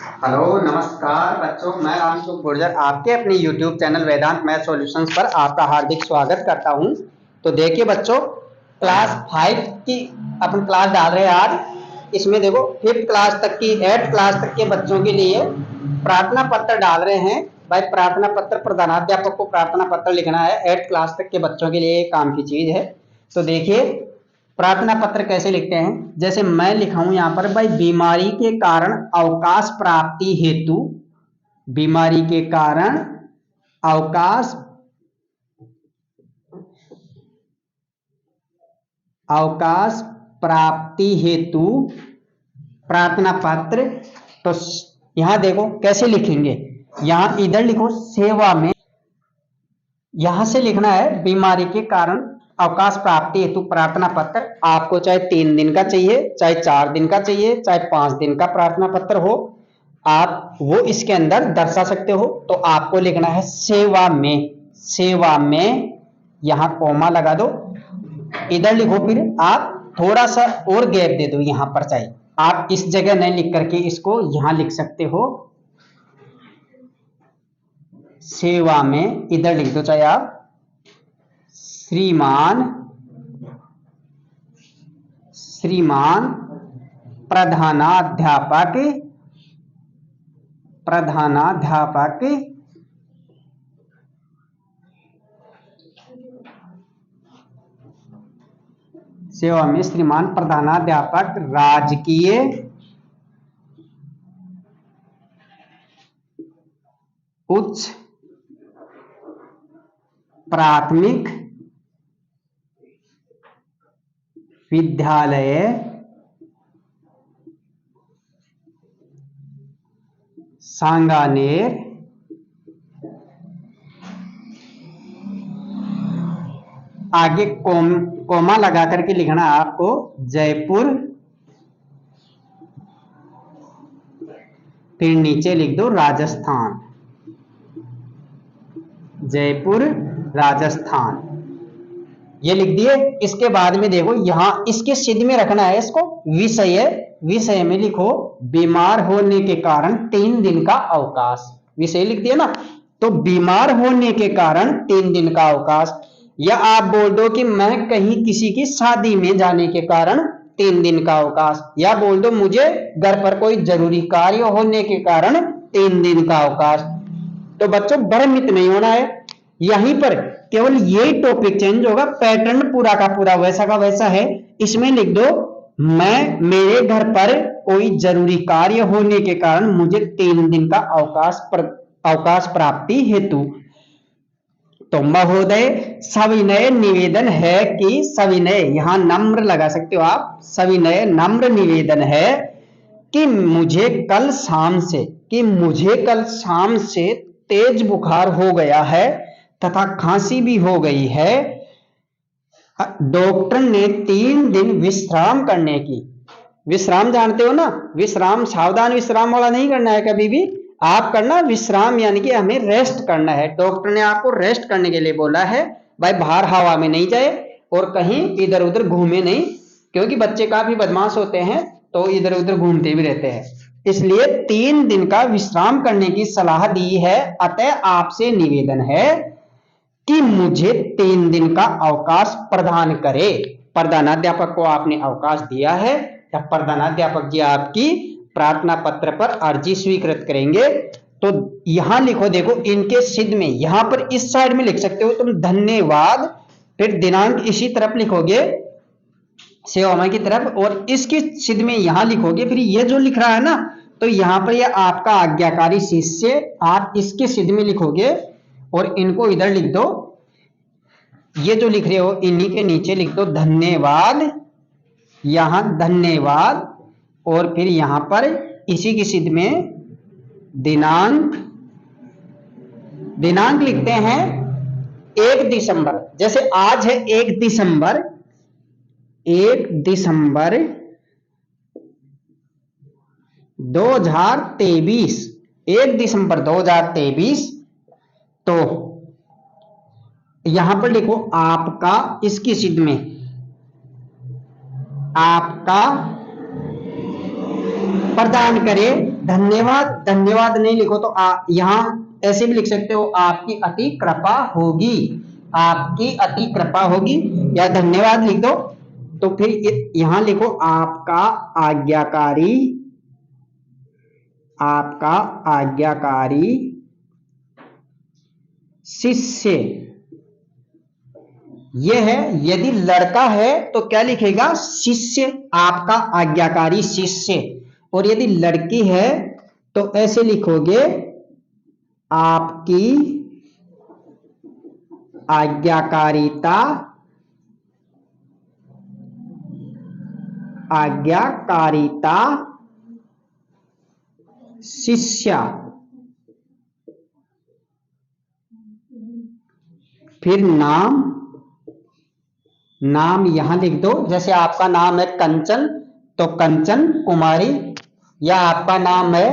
Hello नमस्कार बच्चों, मैं रामसुख गुर्जर आपके अपने YouTube चैनल वेदांत मैथ सॉल्यूशंस पर आपका हार्दिक स्वागत करता हूं। तो देखिए बच्चों, क्लास 5 की अपन क्लास डाल रहे हैं आज। इसमें देखो 5th क्लास तक की 8th क्लास तक के बच्चों के लिए प्रार्थना पत्र डाल रहे हैं। भाई प्रार्थना पत्र प्रधानाध्यापक को प्रार्थना पत्र लिखना है। 8th क्लास तक के बच्चों के लिए काम की चीज है। तो देखिए प्रार्थना पत्र कैसे लिखते हैं। जैसे मैं लिखा हूं यहां पर, भाई बीमारी के कारण अवकाश प्राप्ति हेतु, बीमारी के कारण अवकाश अवकाश प्राप्ति हेतु प्रार्थना पत्र। तो यहां देखो कैसे लिखेंगे, यहां इधर लिखो सेवा में, यहां से लिखना है बीमारी के कारण अवकाश प्राप्ति हेतु प्रार्थना पत्र। आपको चाहे 3 दिन का चाहिए, चाहे 4 दिन का चाहिए, चाहे 5 दिन का प्रार्थना पत्र हो, आप वो इसके अंदर दर्शा सकते हो। तो आपको लिखना है सेवा में, सेवा में यहां कोमा लगा दो, इधर लिखो, फिर आप थोड़ा सा और गैप दे दो यहां पर। चाहिए आप इस जगह नहीं लिख करके इसको यहां लिख सकते हो, सेवा में इधर लिख दो, चाहे आप श्रीमान श्रीमान प्रधानाध्यापक प्रधानाध्यापक सेवा में श्रीमान प्रधानाध्यापक राजकीय उच्च प्राथमिक विद्यालय सांगानेर आगे कोमा लगा करके लिखना है आपको, जयपुर, फिर नीचे लिख दो राजस्थान, जयपुर राजस्थान, ये लिख दिए। इसके बाद में देखो यहां इसके सिद्ध में रखना है इसको विषय, विषय में लिखो बीमार होने के कारण 3 दिन का अवकाश, विषय लिख दिया ना। तो बीमार होने के कारण 3 दिन का अवकाश, या आप बोल दो कि मैं कहीं किसी की शादी में जाने के कारण 3 दिन का अवकाश, या बोल दो मुझे घर पर कोई जरूरी कार्य होने के कारण 3 दिन का अवकाश। तो बच्चों भ्रमित नहीं होना है, यहीं पर केवल यही टॉपिक चेंज होगा, पैटर्न पूरा का पूरा वैसा का वैसा है। इसमें लिख दो मैं, मेरे घर पर कोई जरूरी कार्य होने के कारण मुझे 3 दिन का अवकाश प्राप्ति हेतु। तो महोदय सविनय निवेदन है कि, सविनय यहां नम्र लगा सकते हो आप, सविनय नम्र निवेदन है कि मुझे कल शाम से, कि मुझे कल शाम से तेज बुखार हो गया है तथा खांसी भी हो गई है। डॉक्टर ने 3 दिन विश्राम करने की, विश्राम जानते हो ना, विश्राम सावधान विश्राम वाला नहीं करना है कभी भी, आप करना विश्राम, यानी कि हमें रेस्ट करना है। डॉक्टर ने आपको रेस्ट करने के लिए बोला है। भाई बाहर हवा में नहीं जाए और कहीं इधर उधर घूमे नहीं, क्योंकि बच्चे काफी बदमाश होते हैं तो इधर उधर घूमते भी रहते हैं, इसलिए 3 दिन का विश्राम करने की सलाह दी है। अतः आपसे निवेदन है कि मुझे 3 दिन का अवकाश प्रदान करे। प्रधानाध्यापक को आपने अवकाश दिया है, या प्रधानाध्यापक जी आपकी प्रार्थना पत्र पर अर्जी स्वीकृत करेंगे। तो यहां लिखो, देखो इनके सिद्ध में, यहां पर इस साइड में लिख सकते हो तुम धन्यवाद, फिर दिनांक इसी तरफ लिखोगे सेवामय की तरफ, और इसकी सिद्ध में यहां लिखोगे। फिर ये जो लिख रहा है ना, तो यहां पर ये आपका आज्ञाकारी शिष्य, आप इसके सिद्ध में लिखोगे और इनको इधर लिख दो। ये जो लिख रहे हो इन्हीं के नीचे लिख दो धन्यवाद, यहां धन्यवाद, और फिर यहां पर इसी की सिद्ध में दिनांक, दिनांक लिखते हैं 1 दिसंबर, जैसे आज है 1 दिसंबर, 1 दिसंबर 2023, 1 दिसंबर 2023। तो यहां पर लिखो आपका, इसकी सिद्ध में आपका प्रदान करे धन्यवाद, धन्यवाद नहीं लिखो तो यहाँ ऐसे भी लिख सकते हो, आपकी अति कृपा होगी, आपकी अति कृपा होगी, या धन्यवाद लिख दो। तो फिर यहां लिखो आपका आज्ञाकारी, आपका आज्ञाकारी शिष्य। यह है, यदि लड़का है तो क्या लिखेगा, शिष्य, आपका आज्ञाकारी शिष्य। और यदि लड़की है तो ऐसे लिखोगे, आपकी आज्ञाकारिता, आज्ञाकारिता शिष्या। फिर नाम, नाम यहां लिख दो, जैसे आपका नाम है कंचन तो कंचन कुमारी, या आपका नाम है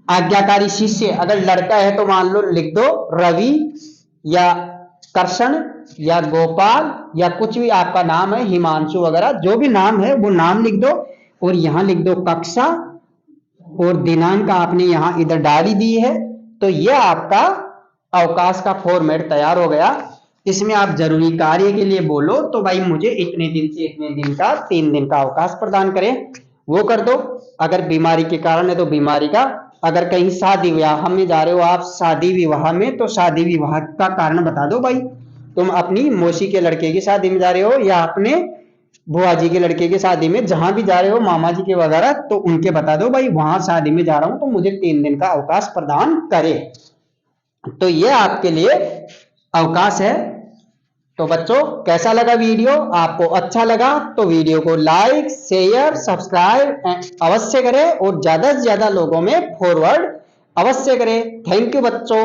आज्ञाकारी शिष्य, अगर लड़का है तो मान लो लिख दो रवि या कृष्ण या गोपाल, या कुछ भी आपका नाम है, हिमांशु वगैरह, जो भी नाम है वो नाम लिख दो। और यहां लिख दो कक्षा, और दिनांक आपने यहां इधर डाल ही दी है। तो यह आपका अवकाश का फॉर्मेट तैयार हो गया। इसमें आप जरूरी कार्य के लिए बोलो तो भाई मुझे इतने दिन से इतने दिन का 3 दिन का अवकाश प्रदान करें, वो कर दो। अगर बीमारी के कारण है तो बीमारी का, अगर कहीं शादी विवाह में जा रहे हो आप, शादी विवाह में, तो शादी विवाह का कारण बता दो भाई, तुम अपनी मौसी के लड़के की शादी में जा रहे हो या अपने बुआ जी के लड़के की शादी में, जहां भी जा रहे हो, मामा जी के वगैरह, तो उनके बता दो भाई वहां शादी में जा रहा हूं तो मुझे 3 दिन का अवकाश प्रदान करे। तो ये आपके लिए अवकाश है। तो बच्चों कैसा लगा वीडियो, आपको अच्छा लगा तो वीडियो को लाइक शेयर सब्सक्राइब अवश्य करें, और ज्यादा से ज्यादा लोगों में फॉरवर्ड अवश्य करें। थैंक यू बच्चों।